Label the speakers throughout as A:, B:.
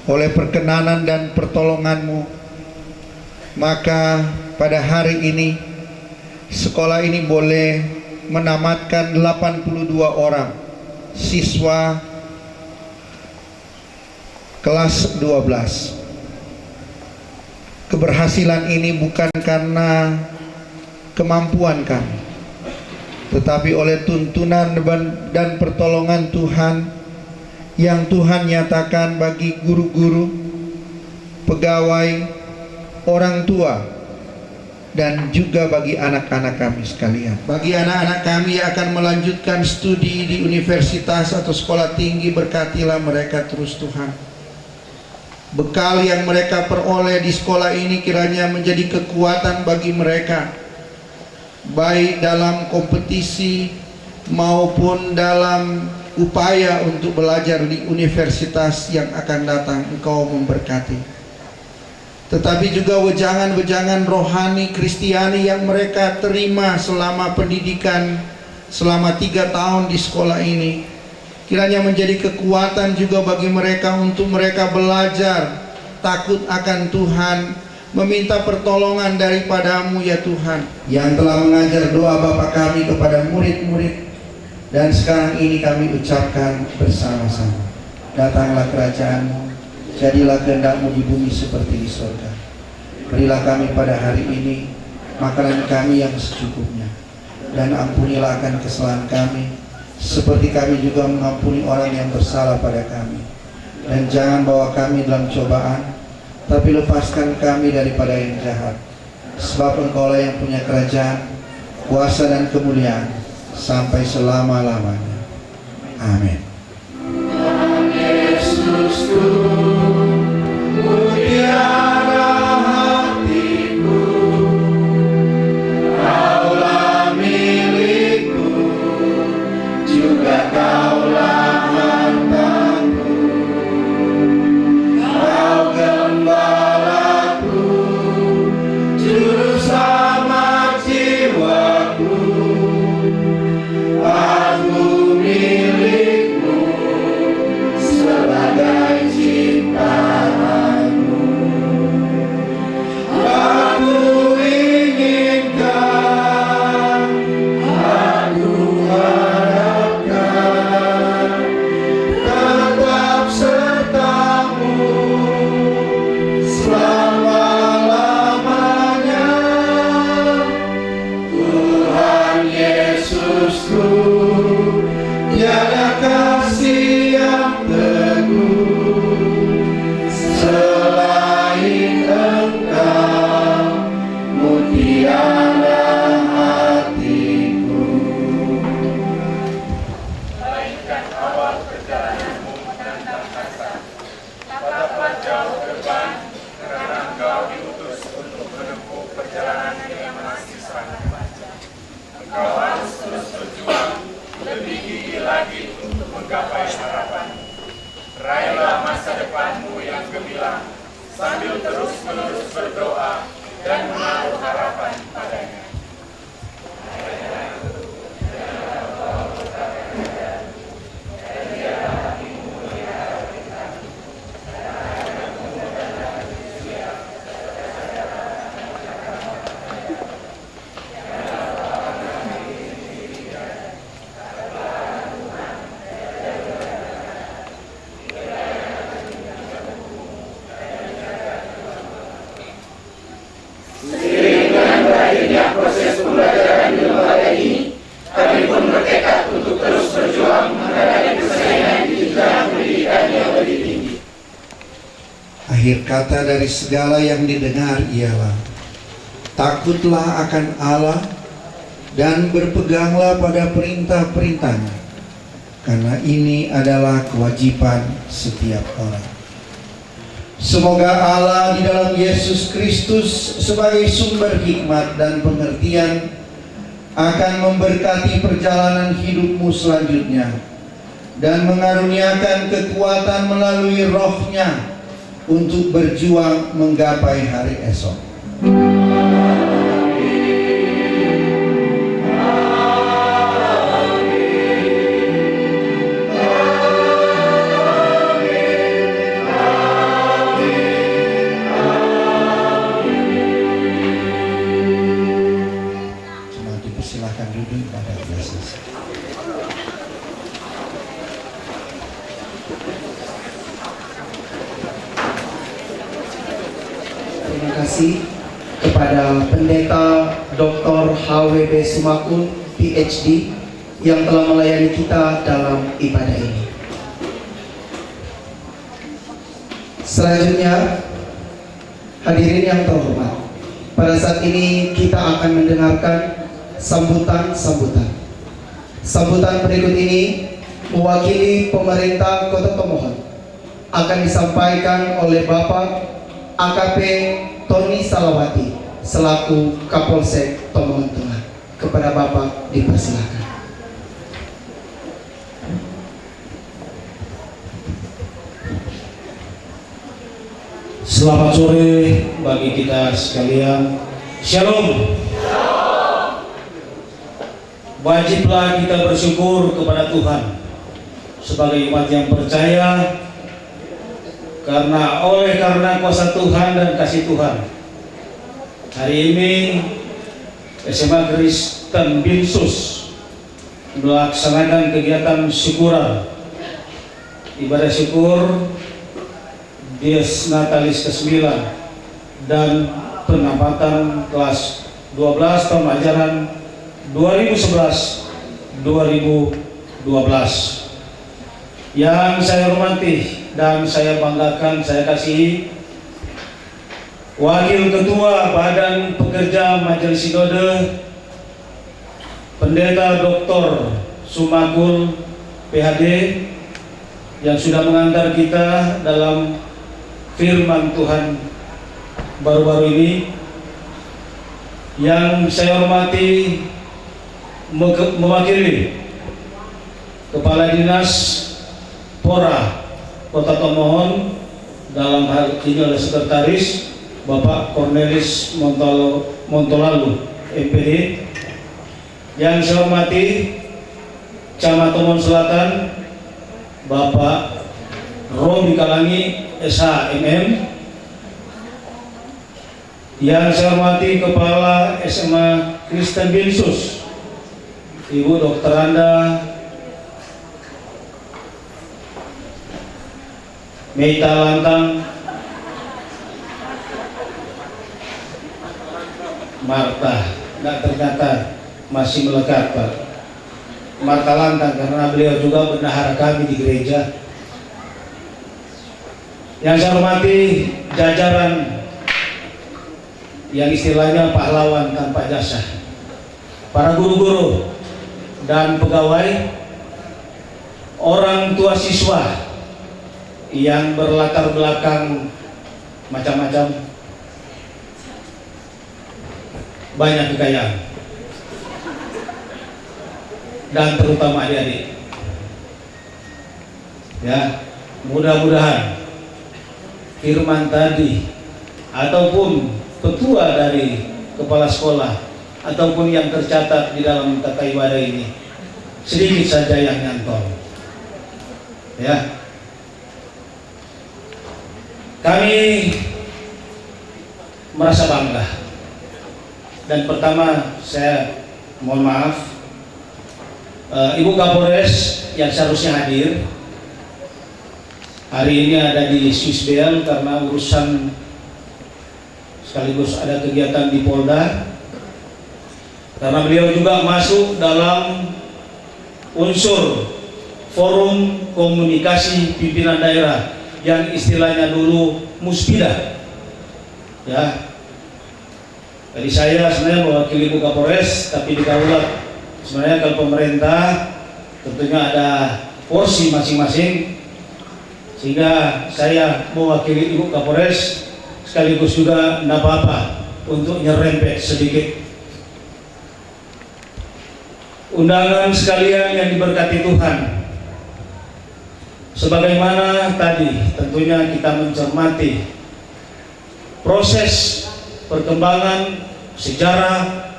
A: oleh perkenanan dan pertolongan-Mu, maka pada hari ini sekolah ini boleh menamatkan 82 orang siswa kelas 12. Keberhasilan ini bukan karena kemampuan kami, tetapi oleh tuntunan dan pertolongan Tuhan yang Tuhan nyatakan bagi guru-guru, pegawai, orang tua, dan juga bagi anak-anak kami sekalian. Bagi anak-anak kami yang akan melanjutkan studi di universitas atau sekolah tinggi, berkatilah mereka terus Tuhan. Bekal yang mereka peroleh di sekolah ini kiranya menjadi kekuatan bagi mereka, baik dalam kompetisi maupun dalam upaya untuk belajar di universitas yang akan datang. Engkau memberkati. Tetapi juga wejangan-wejangan rohani Kristiani yang mereka terima selama pendidikan selama 3 tahun di sekolah ini, kiranya menjadi kekuatan juga bagi mereka untuk mereka belajar takut akan Tuhan, meminta pertolongan daripada-Mu ya Tuhan, yang telah mengajar doa Bapa kami kepada murid-murid. Dan sekarang ini kami ucapkan bersama-sama, datanglah kerajaan-Mu, jadilah kehendak-Mu di bumi seperti di surga. Berilah kami pada hari ini makanan kami yang secukupnya, dan ampunilah akan kesalahan kami, seperti kami juga mengampuni orang yang bersalah pada kami. Dan jangan bawa kami dalam cobaan, tapi lepaskan kami daripada yang jahat. Sebab Engkaulah yang punya kerajaan, kuasa dan kemuliaan sampai selama-lamanya. Amin. Yesusku, mutiara hatiku, Kaulah milikku, juga Kaulah hartaku. Kau gembalaku, juru selamat jiwaku. Aku milikmu sebagai ciptaanmu. Aku inginkan, aku harapkan tetap sertamu selama-lamanya. Tuhan Yesusku, tiada kasih yang teguh selain Engkau, mutiara hatiku.
B: Melainkan awal perjalananmu menantang asa, tataplah jauh depan, karena engkau diutus untuk menempuh perjalanan yang masih sangat panjang. Engkau harus terus berjuang, lebih gigih lagi untuk menggapai harapan. Raihlah masa depanmu yang gemilang, sambil terus-menerus berdoa dan menaruh harapan padanya.
C: Seiring dengan berakhirnya proses pembelajaran di lembaga ini, kami pun bertekad untuk terus berjuang menghadapi persaingan di jenjang pendidikan yang lebih tinggi.
A: Akhir kata dari segala yang didengar ialah, takutlah akan Allah dan berpeganglah pada perintah-perintahnya, karena ini adalah kewajiban setiap orang. Semoga Allah di dalam Yesus Kristus sebagai sumber hikmat dan pengertian akan memberkati perjalanan hidupmu selanjutnya dan mengaruniakan kekuatan melalui rohnya untuk berjuang menggapai hari esok.
D: terima kasih kepada Pendeta Dr. HWB Sumakul, PhD, yang telah melayani kita dalam ibadah ini. Selanjutnya, hadirin yang terhormat, pada saat ini kita akan mendengarkan sambutan-sambutan. Sambutan berikut ini mewakili pemerintah Kota Tomohon akan disampaikan oleh Bapak AKP Tony Salawati selaku Kapolsek Tomohon Tengah. Kepada Bapak dipersilakan.
E: Selamat sore bagi kita sekalian. Shalom. Wajiblah kita bersyukur kepada Tuhan sebagai umat yang percaya, karena kuasa Tuhan dan kasih Tuhan, hari ini SMA Kristen Binsus melaksanakan kegiatan syukuran, ibadah syukur Dies Natalis ke-9 dan penempatan kelas 12 tahun ajaran 2011-2012. Yang saya hormati dan saya banggakan, saya kasihi Wakil Ketua Badan Pekerja Majelis Sinode Pendeta Dr. Sumakul PhD yang sudah mengantar kita dalam firman Tuhan baru-baru ini. Yang saya hormati mewakili Kepala Dinas Pora Kota Tomohon, dalam hal ini oleh Sekretaris Bapak Cornelis Montolalu MPD. Yang saya hormati Camat Tomohon Selatan Bapak Robi Kalangi SHMM. Yang saya hormati Kepala SMA Kristen Binsus Ibu Dr. Anda Meita Lantang Marta, nggak ternyata masih melekat Pak Marta Lantang, karena beliau juga bendahara kami di gereja. Yang saya hormati jajaran yang istilahnya pahlawan tanpa jasa, para guru-guru dan pegawai, orang tua siswa yang berlatar belakang macam-macam, banyak kekayaan, dan terutama adik-adik. Ya, mudah-mudahan firman tadi ataupun petua dari kepala sekolah ataupun yang tercatat di dalam tata ibadah ini sedikit saja yang nyantol. Ya, kami merasa bangga, dan pertama saya mohon maaf Ibu Kapolres yang seharusnya hadir hari ini ada di Swissbel karena urusan sekaligus ada kegiatan di Polda, karena beliau juga masuk dalam unsur forum komunikasi pimpinan daerah yang istilahnya dulu Muspida. Ya, jadi saya sebenarnya mewakili Ibu Kapolres, tapi dikaulah sebenarnya kalau pemerintah tentunya ada porsi masing-masing, sehingga saya mewakili Ibu Kapolres sekaligus juga tidak apa-apa untuk nyerempet sedikit. Undangan sekalian yang diberkati Tuhan, sebagaimana tadi tentunya kita mencermati proses perkembangan sejarah,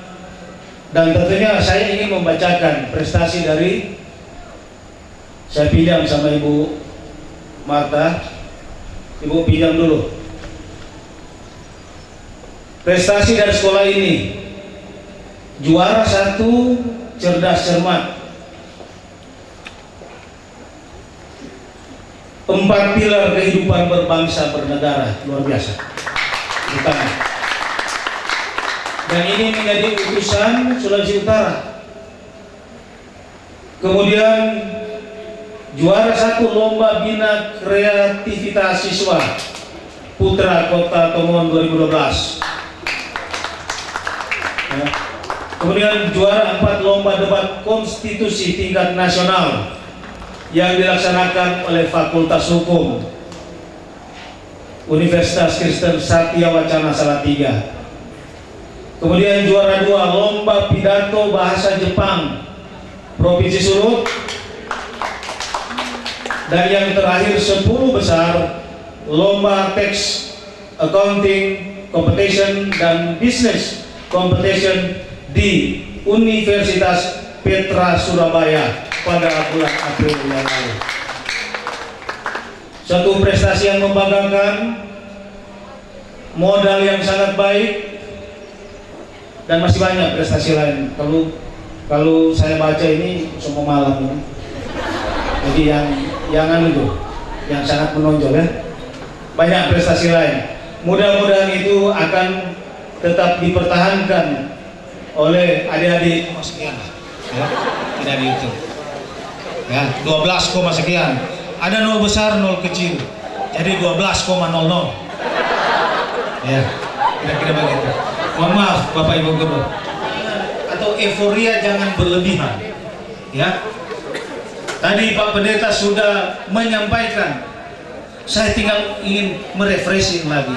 E: dan tentunya saya ingin membacakan prestasi dari, saya pinjam sama Ibu Marta, Ibu pinjam dulu prestasi dari sekolah ini. Juara 1 cerdas cermat, 4 pilar kehidupan berbangsa bernegara, luar biasa. di tengah. Dan ini menjadi utusan Sulawesi Utara. Kemudian juara 1 lomba bina kreativitas siswa Putra Kota Tomohon 2012. Ya. Kemudian juara 4 lomba debat konstitusi tingkat nasional yang dilaksanakan oleh Fakultas Hukum Universitas Kristen Satya Wacana Salatiga. Kemudian juara 2 lomba pidato bahasa Jepang Provinsi Sulut. Dan yang terakhir 10 besar lomba tax accounting competition dan business competition di Universitas Petra Surabaya pada bulan April yang lalu. Satu prestasi yang membanggakan, modal yang sangat baik, dan masih banyak prestasi lain. Kalau saya baca ini semua malam ini. Jadi yang sangat menonjol ya. Banyak prestasi lain. Mudah-mudahan itu akan tetap dipertahankan oleh adik-adik. Sekian ya, adik-adik itu. Ya, 12, sekian. Ada 0 besar, 0 kecil. Jadi 12,00. Ya, kira-kira begitu. Mohon maaf Bapak Ibu Guru. Atau euforia jangan berlebihan. Ya. Tadi Pak Pendeta sudah menyampaikan. Saya tinggal ingin merefreshing lagi.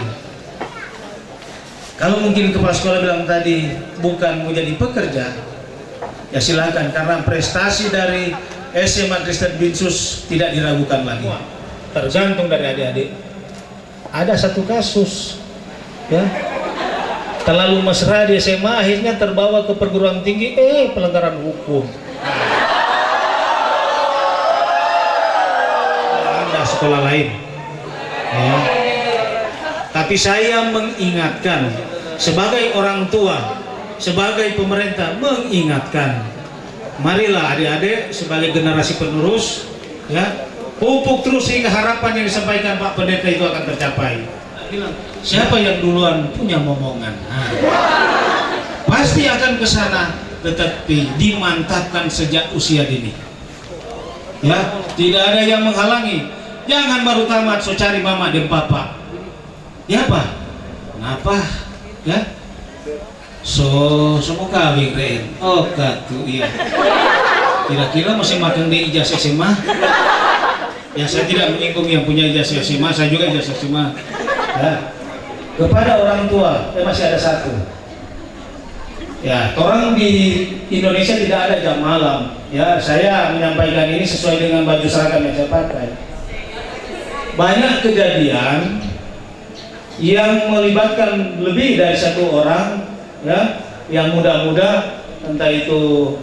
E: Kalau mungkin kepala sekolah bilang tadi bukan mau jadi pekerja, ya silakan, karena prestasi dari SMA Kristen Binsus tidak diragukan lagi. Tergantung dari adik-adik. Ada satu kasus, ya, terlalu mesra di SMA akhirnya terbawa ke perguruan tinggi, pelanggaran hukum. Ada sekolah lain. Ya. Tapi saya mengingatkan sebagai orang tua, sebagai pemerintah mengingatkan, marilah adik-adik sebagai generasi penerus, ya, pupuk terus sehingga harapan yang disampaikan Pak Pendeta itu akan tercapai. Bilang, siapa yang duluan punya momongan, pasti akan ke sana, tetapi dimantapkan sejak usia dini. Ya, tidak ada yang menghalangi. Jangan baru tamat so cari mama dan papa. Ya Pak, kenapa? Ya, semua kawin keren. Oh katu iya. Kira-kira masih makan di ijazah SMA? Ya saya tidak menyinggung yang punya ijazah SMA, saya juga ijazah SMA. Ya. Kepada orang tua, masih ada satu. Ya, orang di Indonesia tidak ada jam malam. Ya, saya menyampaikan ini sesuai dengan baju seragam yang saya pakai. Banyak kejadian yang melibatkan lebih dari satu orang, ya, yang muda-muda, entah itu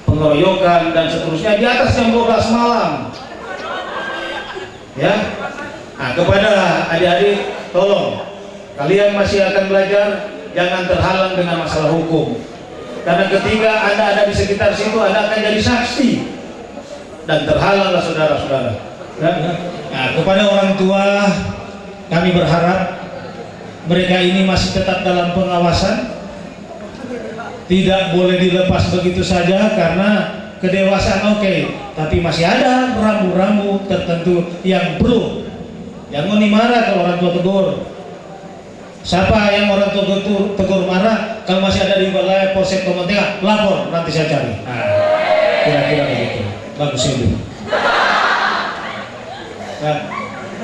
E: pengeroyokan dan seterusnya di atas jam 12 malam. Ya, nah, kepada adik-adik, tolong kalian masih akan belajar, jangan terhalang dengan masalah hukum. Karena ketika Anda ada di sekitar situ, Anda akan jadi saksi dan terhalanglah saudara-saudara. Ya. Nah, kepada orang tua, kami berharap mereka ini masih tetap dalam pengawasan, tidak boleh dilepas begitu saja karena kedewasaan oke, tapi masih ada rambu-rambu tertentu yang perlu. Jangan marah kalau orang tua tegur. Siapa yang orang tua tegur marah, kalau masih ada di wilayah Polsek Tomohon Tengah, lapor, nanti saya cari. Nah, kira-kira begitu. Bagus itu. Nah,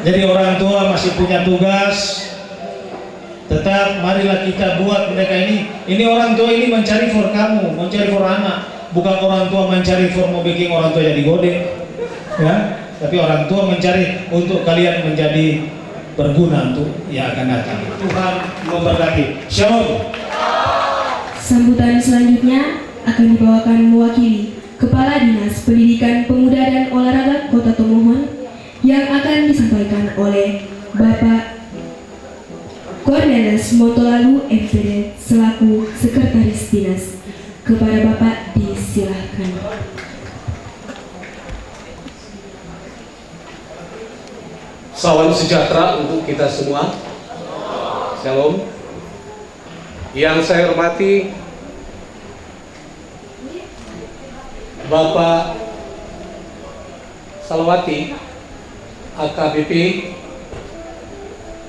E: jadi orang tua masih punya tugas. Tetap marilah kita buat mereka ini. Ini orang tua ini mencari for kamu, mencari for anak. Bukan orang tua mencari for mau bikin orang tua jadi gode. Ya, tapi orang tua mencari untuk kalian menjadi berguna untuk yang akan datang. Tuhan memberkati. Shalom.
F: Sambutan selanjutnya akan dibawakan mewakili Kepala Dinas Pendidikan Pemuda dan Olahraga Kota Tomohon yang akan disampaikan oleh Bapak Cornelis Motolalu MPD selaku Sekretaris Dinas. Kepada Bapak disilahkan.
G: Salam sejahtera untuk kita semua. Shalom. Yang saya hormati Bapak Salawati AKBP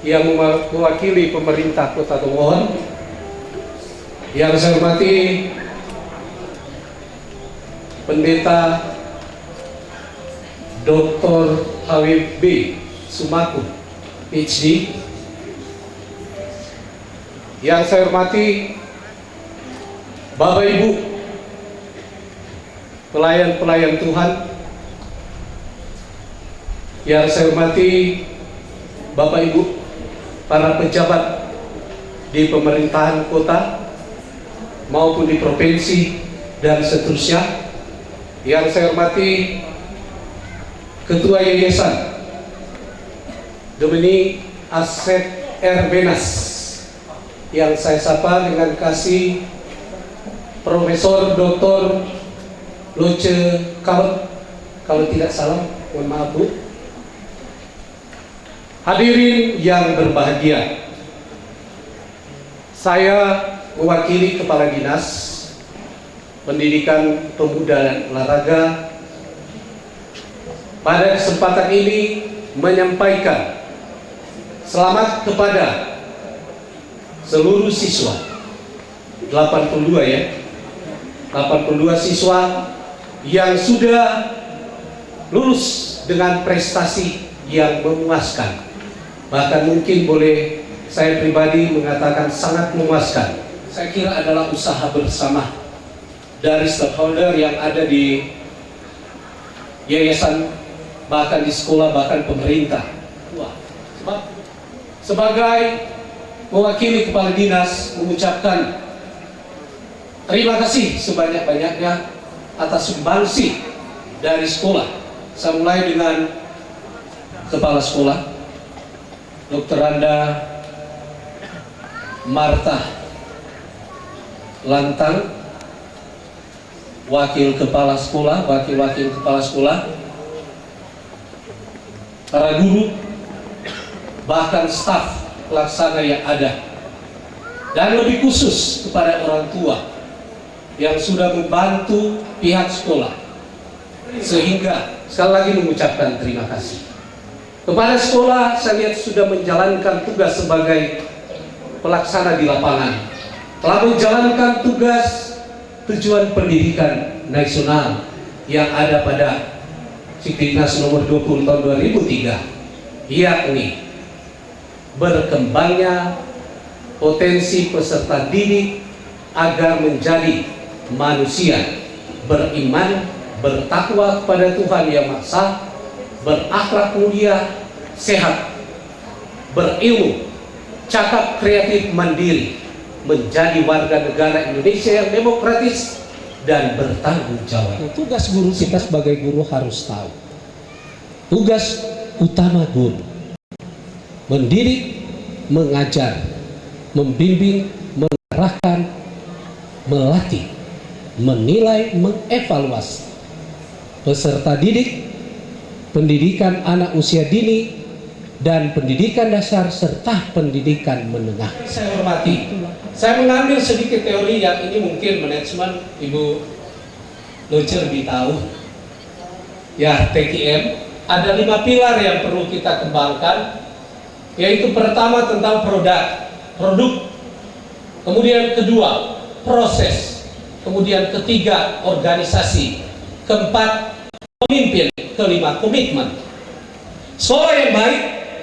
G: yang mewakili pemerintah Kota Tomohon. Yang saya hormati Pendeta Dr. HWB Sumakun, PhD. Yang saya hormati Bapak Ibu pelayan-pelayan Tuhan. Yang saya hormati Bapak Ibu para pejabat di pemerintahan kota maupun di provinsi dan seterusnya. Yang saya hormati Ketua Yayasan Domini Aset Erbenas, yang saya sapa dengan kasih Profesor Dr. Loce Kalot, kalau tidak salah, mohon maaf Bu. Hadirin yang berbahagia, saya mewakili Kepala Dinas Pendidikan, Pemuda dan Olahraga pada kesempatan ini menyampaikan selamat kepada seluruh siswa 82 siswa yang sudah lulus dengan prestasi yang memuaskan. Bahkan mungkin boleh saya pribadi mengatakan sangat memuaskan. Saya kira adalah usaha bersama dari stakeholder yang ada di yayasan, bahkan di sekolah, bahkan pemerintah. Sebagai mewakili Kepala Dinas mengucapkan terima kasih sebanyak-banyaknya atas sumbangsi dari sekolah. Saya mulai dengan Kepala Sekolah Dr. Randa Marta Lantang, wakil kepala sekolah, wakil-wakil kepala sekolah, para guru, bahkan staf pelaksana yang ada, dan lebih khusus kepada orang tua yang sudah membantu pihak sekolah, sehingga sekali lagi mengucapkan terima kasih. Kepada sekolah, saya lihat sudah menjalankan tugas sebagai pelaksana di lapangan, telah menjalankan tugas tujuan pendidikan nasional yang ada pada Siktinas nomor 20 tahun 2003, yakni berkembangnya potensi peserta didik agar menjadi manusia beriman, bertakwa kepada Tuhan Yang Maha Esa, berakhlak mulia, sehat, berilmu, cakap, kreatif, mandiri, menjadi warga negara Indonesia yang demokratis dan bertanggung jawab. Tugas guru kita sebagai guru harus tahu. Tugas utama guru mendidik, mengajar, membimbing, mengarahkan, melatih, menilai, mengevaluasi peserta didik, pendidikan anak usia dini, dan pendidikan dasar serta pendidikan menengah. Saya hormati, saya mengambil sedikit teori yang ini mungkin manajemen Ibu Loce lebih tahu. Ya, TKM ada 5 pilar yang perlu kita kembangkan, yaitu pertama tentang produk, kemudian kedua proses, kemudian ketiga organisasi, keempat pemimpin, kelima komitmen. Sekolah yang baik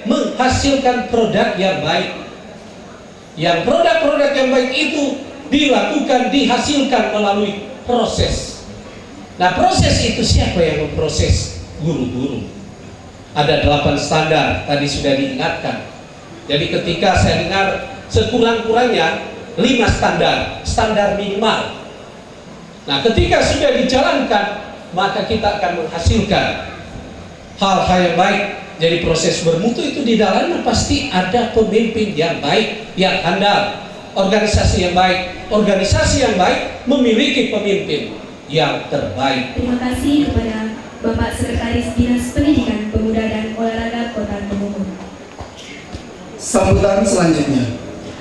G: menghasilkan produk yang baik. Yang produk-produk yang baik itu dilakukan, dihasilkan melalui proses. Nah, proses itu siapa yang memproses? Guru-guru. Ada 8 standar, tadi sudah diingatkan. Jadi ketika saya dengar sekurang-kurangnya 5 standar minimal. Nah, ketika sudah dijalankan, maka kita akan menghasilkan hal-hal yang baik. Jadi proses bermutu itu di dalamnya pasti ada pemimpin yang baik, yang handal, organisasi yang baik. Organisasi yang baik memiliki pemimpin yang terbaik.
F: Terima kasih kepada Bapak Sekretaris Dinas Pendidikan, Pemuda dan Olahraga Kota Tomohon.
D: Sambutan selanjutnya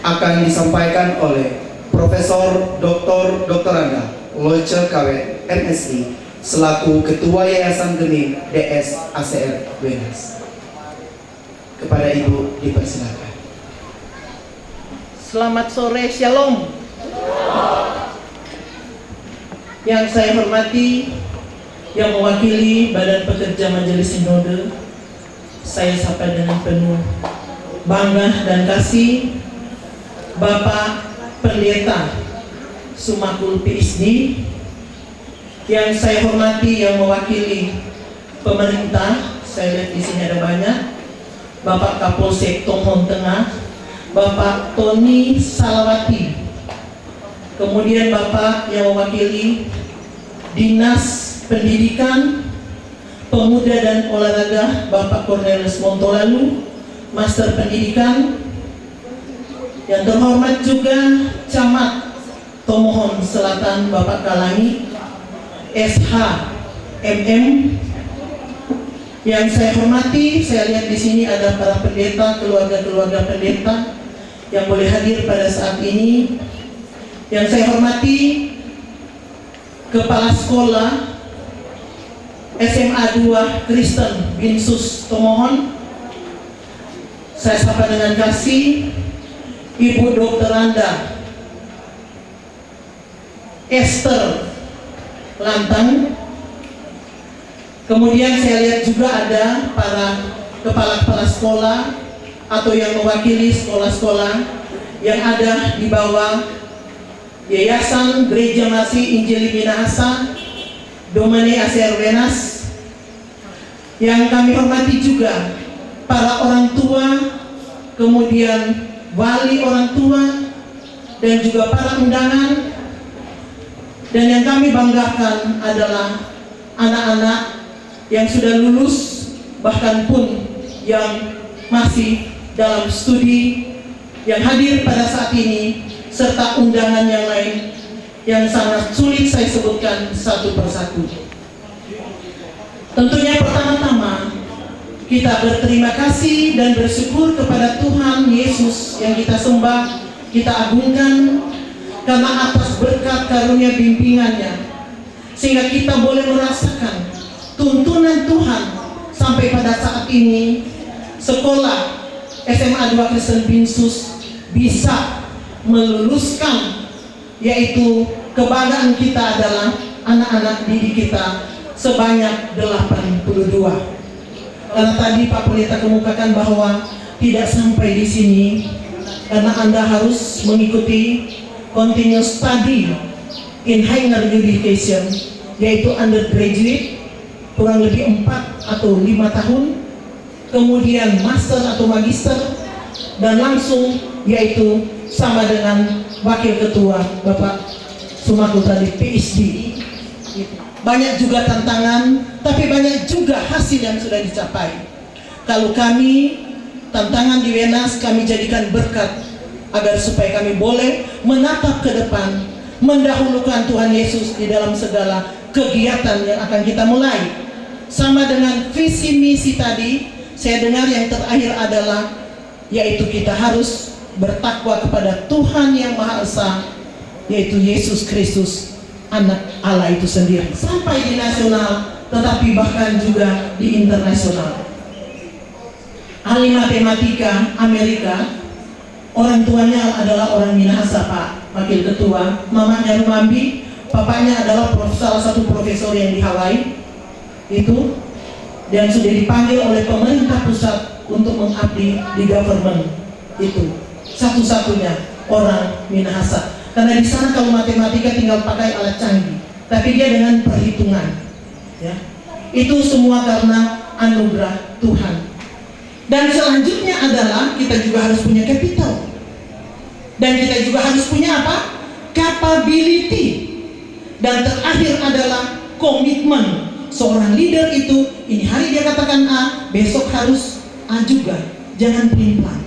D: akan disampaikan oleh Profesor Dr. Anda Loce Kawet MSI selaku Ketua Yayasan Gening DS ACR Wenas. Kepada Ibu dipersilakan.
H: Selamat sore, Shalom. Yang saya hormati, yang mewakili Badan Pekerja Majelis Sinode, saya sapa dengan penuh bangga dan kasih Bapak Pendeta Sumakul PhD. Yang saya hormati, yang mewakili pemerintah, saya lihat di sini ada banyak, Bapak Kapolsek Tonghon Tengah, Bapak Tony Salawati, kemudian Bapak yang mewakili Dinas Pendidikan, Pemuda dan Olahraga, Bapak Cornelius Montolalu, Master Pendidikan. Yang terhormat juga Camat Tomohon Selatan, Bapak Kalangi, SH MM. Yang saya hormati, saya lihat di sini ada para pendeta, keluarga-keluarga pendeta yang boleh hadir pada saat ini. Yang saya hormati Kepala Sekolah SMA 2 Kristen Binsus Tomohon. Saya sapa dengan kasih Ibu Dr. Anda Esther Lantang. Kemudian saya lihat juga ada para kepala-kepala sekolah atau yang mewakili sekolah-sekolah yang ada di bawah Yayasan Gereja Masih Injili Minahasa Domene ACR Wenas. Yang kami hormati juga para orang tua, kemudian wali orang tua, dan juga para undangan. Dan yang kami banggakan adalah anak-anak yang sudah lulus, bahkan pun yang masih dalam studi, yang hadir pada saat ini, serta undangan yang lain yang sangat sulit saya sebutkan satu persatu. Tentunya pertama-tama kita berterima kasih dan bersyukur kepada Tuhan Yesus yang kita sembah, kita agungkan, karena atas berkat karunia bimbingannya, sehingga kita boleh merasakan tuntunan Tuhan sampai pada saat ini sekolah SMA 2 Kristen Binsus bisa meluluskan, yaitu kebanggaan kita adalah anak-anak didik kita sebanyak 82. Karena tadi Pak Pendeta kemukakan bahwa tidak sampai di sini, karena Anda harus mengikuti continuous study in higher education, yaitu undergraduate kurang lebih 4 atau 5 tahun, kemudian master atau magister, dan langsung yaitu sama dengan Wakil Ketua Bapak Sumakul tadi PhD. Banyak juga tantangan, tapi banyak juga hasil yang sudah dicapai. Kalau kami, tantangan di Wenas kami jadikan berkat, agar supaya kami boleh menatap ke depan, mendahulukan Tuhan Yesus di dalam segala kegiatan yang akan kita mulai. Sama dengan visi misi tadi, saya dengar yang terakhir adalah yaitu kita harus bertakwa kepada Tuhan yang Maha Esa, yaitu Yesus Kristus, Anak Allah itu sendiri, sampai di nasional, tetapi bahkan juga di internasional. Ahli matematika Amerika, orang tuanya adalah orang Minahasa, Pak Wakil Ketua, mamanya Rumambi, papanya adalah salah satu profesor yang di Hawaii itu, dan sudah dipanggil oleh pemerintah pusat untuk mengabdi di government itu, satu-satunya orang Minahasa. Karena di sana kalau matematika tinggal pakai alat canggih, tapi dia dengan perhitungan, ya. Itu semua karena anugerah Tuhan. Dan selanjutnya adalah kita juga harus punya capital, dan kita juga harus punya apa? Capability. Dan terakhir adalah komitmen. Seorang leader itu, ini hari dia katakan A, besok harus A juga. Jangan pelin-pelan.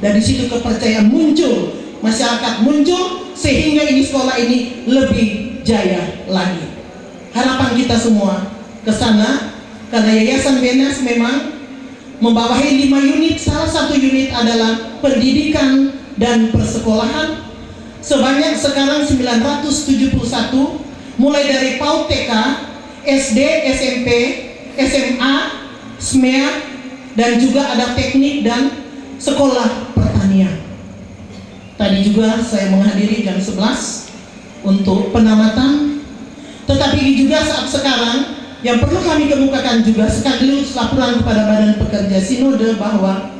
H: Dari situ kepercayaan muncul, masyarakat muncul, sehingga ini sekolah ini lebih jaya lagi. Harapan kita semua ke sana, karena Yayasan Wenas memang membawahi 5 unit. Salah satu unit adalah pendidikan dan persekolahan. Sebanyak sekarang 971, mulai dari PAUD TK, SD, SMP, SMA, SMEA, dan juga ada teknik dan sekolah pertanian. Tadi juga saya menghadiri jam 11 untuk penamatan. Tetapi juga saat sekarang yang perlu kami kemukakan juga sekaligus laporan kepada Badan Pekerja Sinode bahwa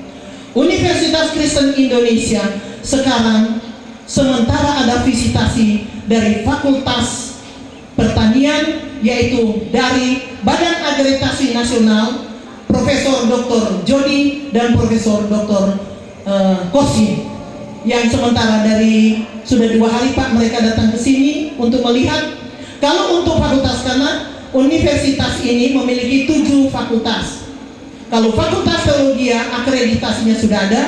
H: Universitas Kristen Indonesia sekarang sementara ada visitasi dari Fakultas Pertanian, yaitu dari Badan Akreditasi Nasional Profesor Dr. Jody dan Profesor Dr. Kosim, yang sementara dari sudah 2 hari Pak mereka datang ke sini untuk melihat. Kalau untuk fakultas, karena universitas ini memiliki 7 fakultas. Kalau Fakultas Teologi akreditasinya sudah ada,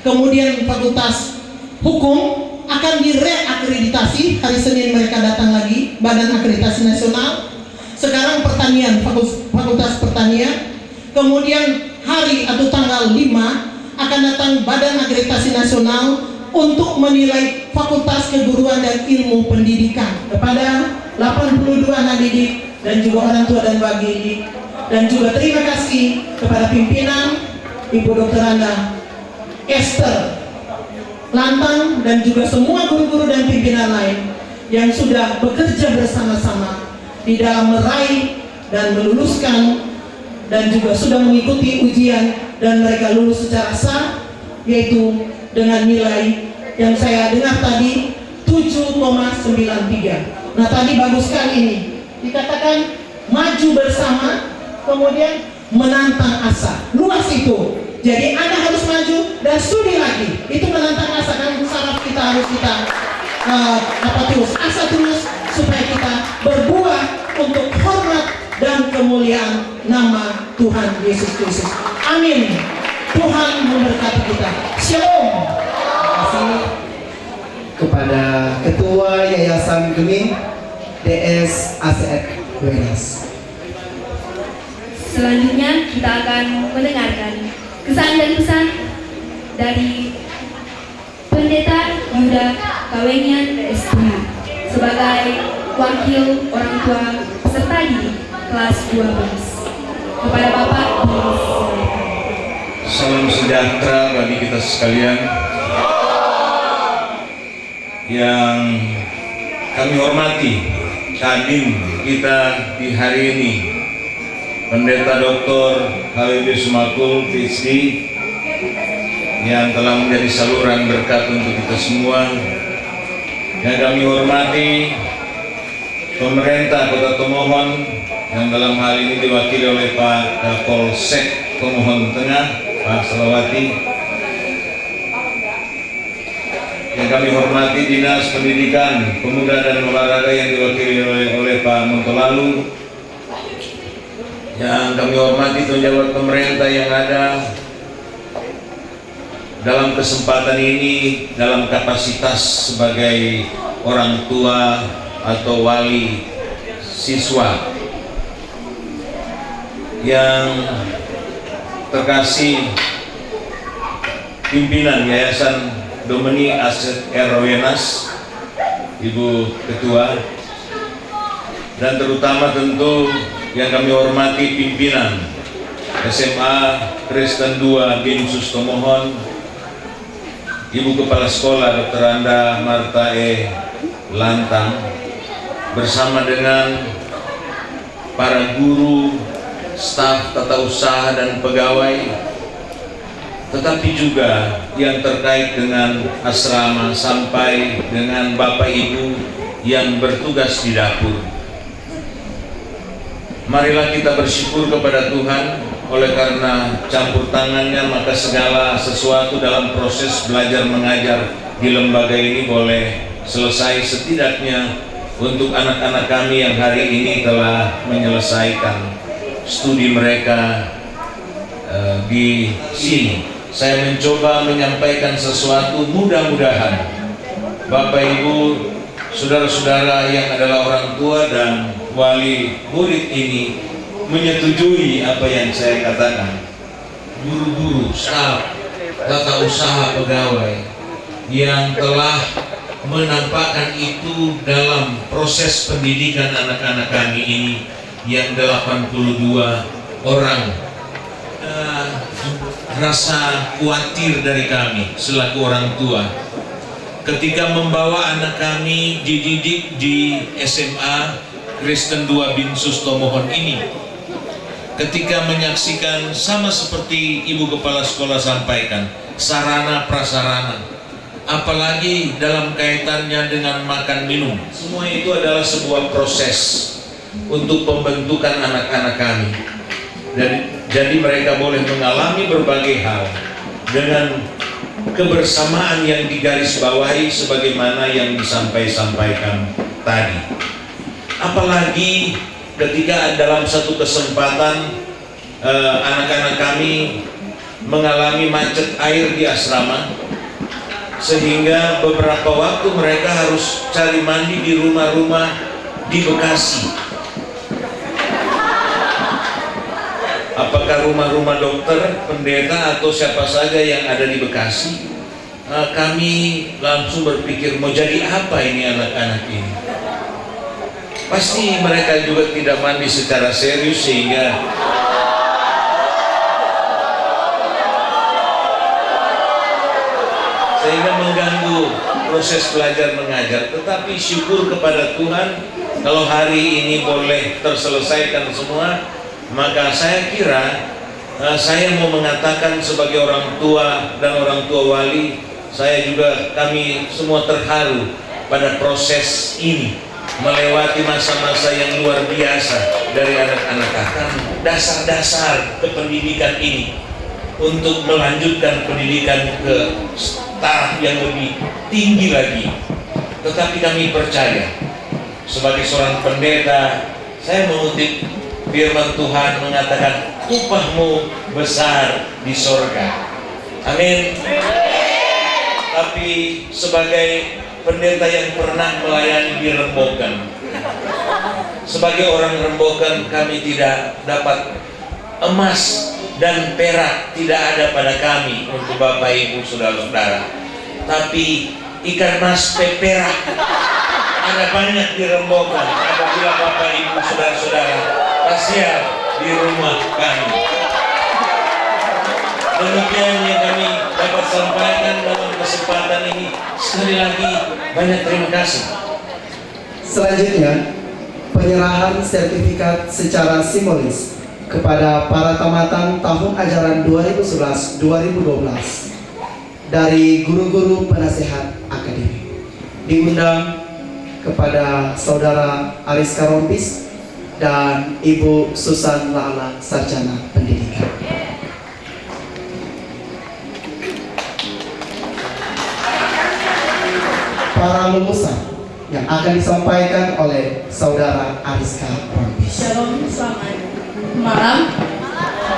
H: kemudian Fakultas Hukum akan direakreditasi. Hari Senin mereka datang lagi, Badan Akreditasi Nasional. Sekarang pertanian, Fakultas Pertanian. Kemudian hari atau tanggal 5 akan datang Badan Akreditasi Nasional untuk menilai Fakultas Keguruan dan Ilmu Pendidikan kepada 82 anak didik dan juga orang tua dan bagi didik. Dan juga terima kasih kepada pimpinan Ibu Dr. Anda Esther Lantang dan juga semua guru-guru dan pimpinan lain yang sudah bekerja bersama-sama di dalam meraih dan meluluskan dan juga sudah mengikuti ujian dan mereka lulus secara sah, yaitu dengan nilai yang saya dengar tadi 7,93. Nah tadi bagus sekali ini dikatakan maju bersama, kemudian menantang asa. Luas itu. Jadi Anda harus maju dan studi lagi. Itu menantang asa, kan saraf kita harus terus asa terus supaya kita berbuah untuk hormat dan kemuliaan nama Tuhan Yesus Kristus. Amin. Tuhan memberkati kita. Shalom.
D: Terima kasih kepada Ketua Yayasan Geming DS ACF Wenas.
F: Selanjutnya kita akan mendengarkan kesan dan pesan dari Pendeta Yuda Kawengian SPH sebagai wakil orang tua peserta didik kelas 12. Kepada Bapak,
E: Salam sejahtera bagi kita sekalian yang kami hormati. Hadir kita di hari ini Pendeta Dr. HWB Sumakul PhD yang telah menjadi saluran berkat untuk kita semua. Yang kami hormati pemerintah Kota Tomohon yang dalam hal ini diwakili oleh Pak Kapolsek Tomohon Tengah, Pak Salawati. Yang kami hormati Dinas Pendidikan, Pemuda dan Olahraga yang diwakili oleh Pak Montolalu. Yang kami hormati pejabat pemerintah yang ada dalam kesempatan ini dalam kapasitas sebagai orang tua atau wali siswa. Yang terkasih pimpinan Yayasan Domini Aset Wenas, Ibu Ketua, dan terutama tentu yang kami hormati pimpinan SMA Kristen 2 Binsus Tomohon, Ibu Kepala Sekolah Dr. Anda Marta E. Lantang, bersama dengan para guru, staf tata usaha dan pegawai, tetapi juga yang terkait dengan asrama sampai dengan Bapak Ibu yang bertugas di dapur. Marilah kita bersyukur kepada Tuhan, oleh karena campur tangannya maka segala sesuatu dalam proses belajar mengajar di lembaga ini boleh selesai, setidaknya untuk anak-anak kami yang hari ini telah menyelesaikan studi mereka di sini. Saya mencoba menyampaikan sesuatu, mudah-mudahan Bapak Ibu, saudara-saudara yang adalah orang tua dan wali murid ini menyetujui apa yang saya katakan.
I: guru-guru, staf, tata usaha pegawai yang telah menampakkan itu dalam proses pendidikan anak-anak kami ini yang 82 orang. Rasa khawatir dari kami selaku orang tua ketika membawa anak kami dididik di SMA Kristen 2 Binsus Tomohon ini, ketika menyaksikan sama seperti Ibu Kepala Sekolah sampaikan, sarana prasarana, apalagi dalam kaitannya dengan makan minum, semua itu adalah sebuah proses untuk pembentukan anak-anak kami. Jadi mereka boleh mengalami berbagai hal dengan kebersamaan yang digarisbawahi sebagaimana yang disampaikan tadi. Apalagi ketika dalam satu kesempatan anak-anak kami mengalami macet air di asrama, sehingga beberapa waktu mereka harus cari mandi di rumah-rumah di Bekasi. Apakah rumah-rumah dokter, pendeta, atau siapa saja yang ada di Bekasi? Kami langsung berpikir, mau jadi apa ini anak-anak ini? Pasti mereka juga tidak mandi secara serius sehingga mengganggu proses belajar mengajar. Tetapi syukur kepada Tuhan kalau hari ini boleh terselesaikan semua. Maka saya kira saya mau mengatakan sebagai orang tua dan orang tua wali, kami semua terharu pada proses ini, melewati masa-masa yang luar biasa dari anak-anak kami. Dasar-dasar kependidikan ini untuk melanjutkan pendidikan ke tahap yang lebih tinggi lagi. Tetapi kami percaya sebagai seorang pendeta, saya mengutip firman Tuhan mengatakan, upahmu besar di sorga. Amin. Tapi sebagai pendeta yang pernah melayani di Rembokan, sebagai orang Rembokan, kami tidak dapat emas dan perak, tidak ada pada kami untuk Bapak Ibu saudara-saudara. Tapi ikan mas perak ada banyak di Rembokan. Apabila Bapak Ibu saudara-saudara kasihan di rumah kami. Demikian yang kami dapat sampaikan dalam kesempatan ini. Sekali lagi banyak terima kasih.
D: Selanjutnya, penyerahan sertifikat secara simbolis kepada para tamatan tahun ajaran 2011-2012 dari guru-guru penasehat akademik. Diundang kepada Saudara Ariska Rompis dan Ibu Susan Lala, Sarjana Pendidikan. Para lulusan yang akan disampaikan oleh Saudara Ariska Rompis.
J: Shalom, selamat malam.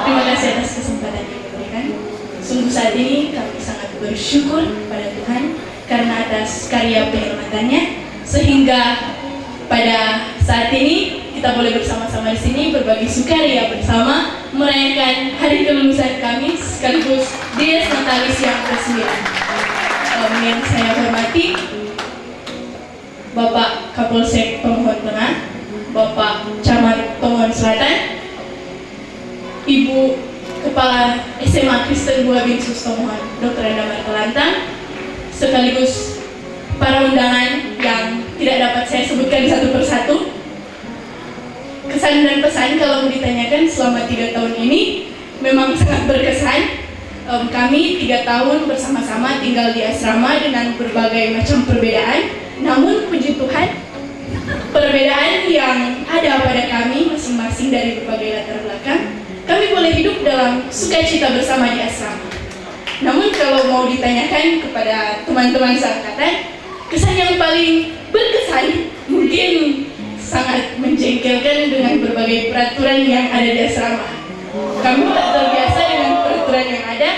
J: Terima kasih atas kesempatan yang diberikan. Sungguh saat ini kami sangat bersyukur pada Tuhan karena atas karya penyelamatannya, sehingga pada saat ini kita boleh bersama-sama di sini berbagi sukaria bersama merayakan hari kelulusan kami sekaligus Dies Natalis yang ke-9. Yang saya hormati Bapak Kapolsek Tomohon Tengah, Bapak Camat Tomohon Selatan, Ibu Kepala SMA Kristen 2 Binsus Tomohon Dr. Endamar Kelantang, sekaligus para undangan yang tidak dapat saya sebutkan satu persatu. Kesan dan pesan kalau mau ditanyakan selama 3 tahun ini memang sangat berkesan. Kami 3 tahun bersama-sama tinggal di asrama dengan berbagai macam perbedaan. Namun puji Tuhan, perbedaan yang ada pada kami masing-masing dari berbagai latar belakang, kami boleh hidup dalam sukacita bersama di asrama. Namun kalau mau ditanyakan kepada teman-teman seangkatan, kesan yang paling berkesan mungkin sangat menjengkelkan dengan berbagai peraturan yang ada di asrama. Kami tak terbiasa dengan peraturan yang ada,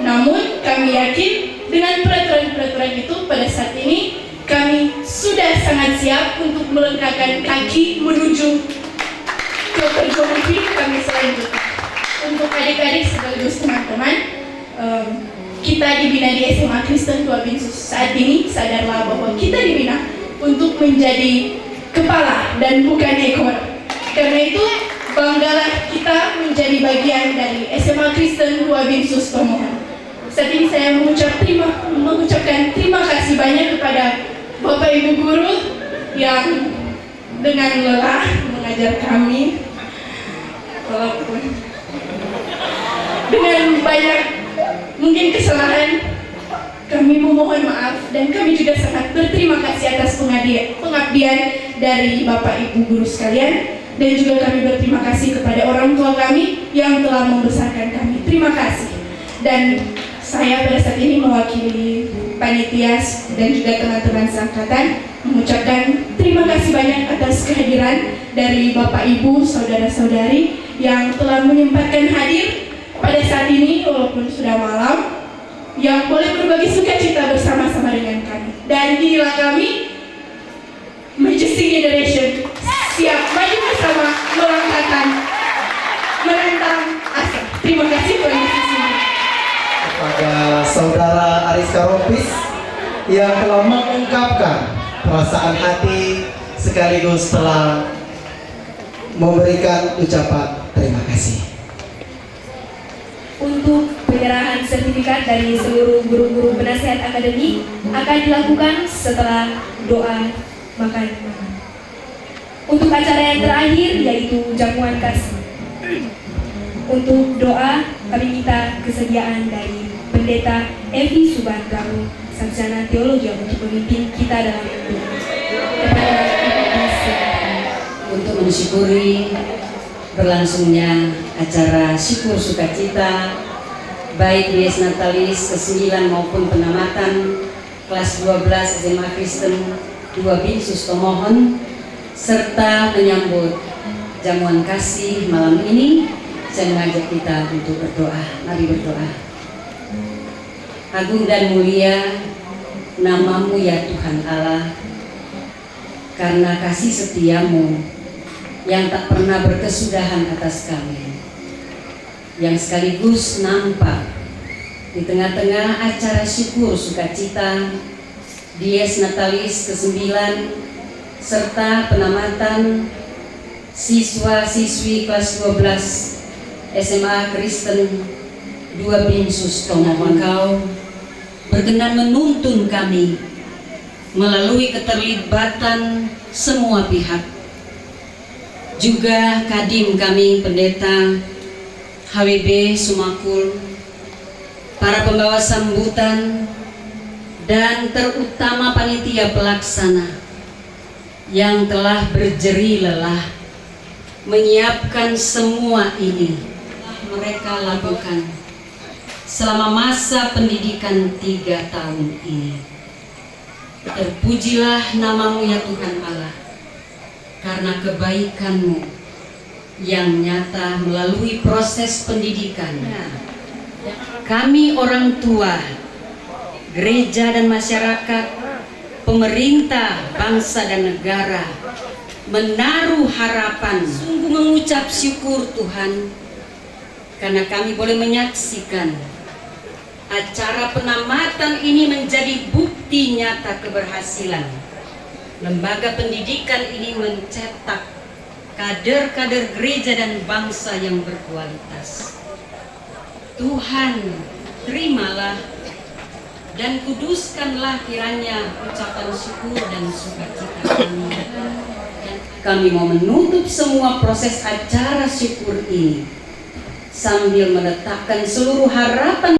J: namun kami yakin dengan peraturan-peraturan itu pada saat ini kami sudah sangat siap untuk melangkahkan kaki menuju ke perjuangan hidup kami selanjutnya. untuk adik-adik sekaligus teman-teman, kita dibina di SMA Kristen Dua Binsus. Saat ini sadarlah bahwa kita dibina untuk menjadi kepala dan bukan ekor. Karena itu banggalah kita menjadi bagian dari SMA Kristen Dua Binsus Tomohon. Saat ini saya mengucapkan terima kasih banyak kepada Bapak Ibu Guru yang dengan lelah mengajar kami, walaupun dengan banyak mungkin kesalahan. Kami memohon maaf dan kami juga sangat berterima kasih atas pengabdian dari Bapak Ibu Guru sekalian, dan juga kami berterima kasih kepada orang tua kami yang telah membesarkan kami. Terima kasih. Dan saya pada saat ini mewakili panitia dan juga teman-teman seangkatan mengucapkan terima kasih banyak atas kehadiran dari Bapak Ibu, saudara-saudari yang telah menyempatkan hadir pada saat ini walaupun sudah malam, yang boleh berbagi sukacita bersama-sama dengan kami. Dan inilah kami, Majestic Generation, siap maju bersama menantang asa. Terima kasih Tuhan Yesus.
D: Kepada Saudara Ariska Rompis yang telah mengungkapkan perasaan hati sekaligus telah memberikan ucapan terima kasih.
F: Untuk penyerahan sertifikat dari seluruh guru-guru penasihat akademik akan dilakukan setelah doa makan. Untuk acara yang terakhir yaitu jamuan kasih. Untuk doa kami minta kesediaan dari Pendeta Evi Subandang, Sarjana Teologi untuk memimpin kita dalam doa.
K: Untuk mensyukuri berlangsungnya acara syukur sukacita baik Dies Natalis ke-9 maupun penamatan kelas 12 SMA Kristen Dua Binsus Tomohon, serta menyambut jamuan kasih malam ini, saya mengajak kita untuk berdoa. Mari berdoa. Agung dan mulia namamu ya Tuhan Allah, karena kasih setiamu yang tak pernah berkesudahan atas kami, yang sekaligus nampak di tengah-tengah acara syukur sukacita Dies Natalis ke-9 serta penamatan siswa-siswi kelas 12 SMA Kristen Dua Binsus Tomohon. Engkau berkenan menuntun kami melalui keterlibatan semua pihak, juga Kadim kami Pendeta HWB Sumakul, para pembawa sambutan, dan terutama panitia pelaksana yang telah berjeri lelah menyiapkan semua ini. Mereka lakukan selama masa pendidikan 3 tahun ini. Terpujilah namamu ya Tuhan Allah, karena kebaikanmu yang nyata melalui proses pendidikan. Kami orang tua, gereja dan masyarakat, pemerintah, bangsa dan negara menaruh harapan, sungguh mengucap syukur Tuhan, karena kami boleh menyaksikan acara penamatan ini menjadi bukti nyata keberhasilan. Lembaga pendidikan ini mencetak kader-kader gereja dan bangsa yang berkualitas. Tuhan, terimalah dan kuduskanlah kiranya ucapan syukur dan sukacita kami. Kami mau menutup semua proses acara syukur ini sambil meletakkan seluruh harapan